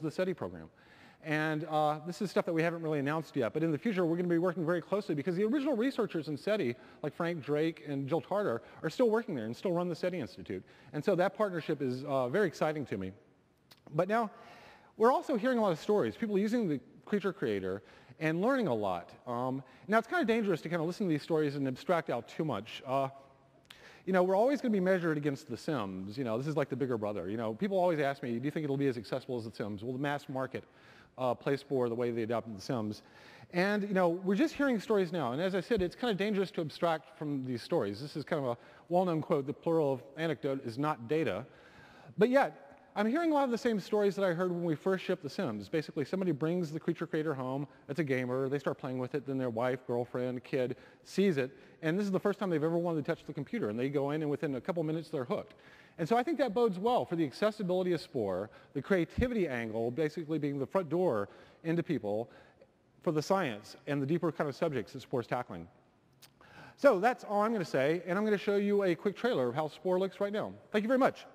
the SETI program. And this is stuff that we haven't really announced yet, but in the future we're going to be working very closely because the original researchers in SETI, like Frank Drake and Jill Tarter, are still working there and still run the SETI Institute. And so that partnership is very exciting to me. But now, we're also hearing a lot of stories, people using the Creature Creator and learning a lot. Now it's kind of dangerous to kind of listen to these stories and abstract out too much. We're always going to be measured against The Sims. This is like the bigger brother. People always ask me, do you think it'll be as accessible as The Sims? Will the mass market play spore the way they adopted The Sims? And, we're just hearing stories now. And as I said, it's kind of dangerous to abstract from these stories. This is kind of a well-known quote, the plural of anecdote is not data. But yet, I'm hearing a lot of the same stories that I heard when we first shipped The Sims. Basically, somebody brings the Creature Creator home, it's a gamer, they start playing with it, then their wife, girlfriend, kid sees it, and this is the first time they've ever wanted to touch the computer, and they go in and within a couple minutes they're hooked. And so I think that bodes well for the accessibility of Spore, the creativity angle basically being the front door into people for the science and the deeper kind of subjects that Spore's tackling. So that's all I'm going to say, and I'm going to show you a quick trailer of how Spore looks right now. Thank you very much.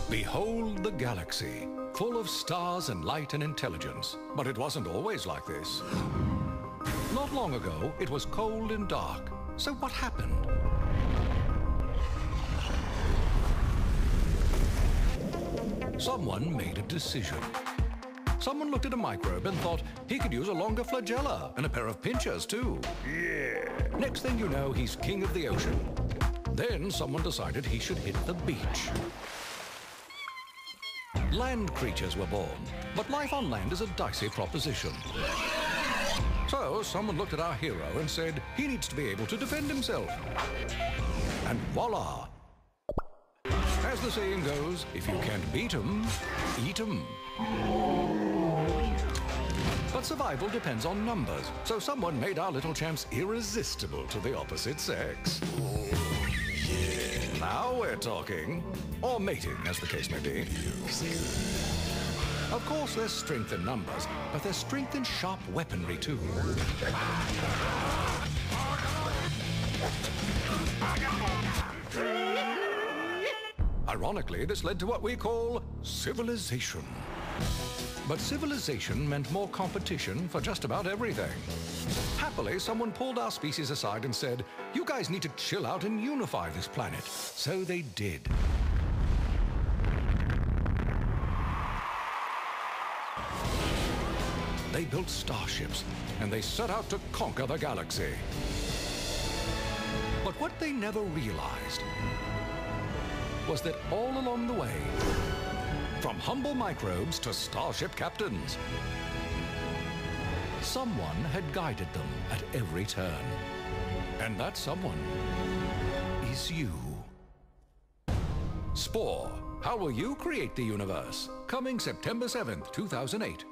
Behold the galaxy, full of stars and light and intelligence. But it wasn't always like this. Not long ago, it was cold and dark. So what happened? Someone made a decision. Someone looked at a microbe and thought he could use a longer flagella and a pair of pinchers too. Yeah. Next thing you know, he's king of the ocean. Then someone decided he should hit the beach. Land creatures were born, but life on land is a dicey proposition. So someone looked at our hero and said he needs to be able to defend himself. And voila! As the saying goes, if you can't beat 'em, eat 'em. But survival depends on numbers, so someone made our little champs irresistible to the opposite sex. Now we're talking. Or mating, as the case may be. Of course, there's strength in numbers, but there's strength in sharp weaponry, too. Ironically, this led to what we call civilization. But civilization meant more competition for just about everything. Happily, someone pulled our species aside and said, "You guys need to chill out and unify this planet." So they did. They built starships, and they set out to conquer the galaxy. But what they never realized was that all along the way, from humble microbes to starship captains, someone had guided them at every turn. And that someone is you. Spore, how will you create the universe? Coming September 7th, 2008.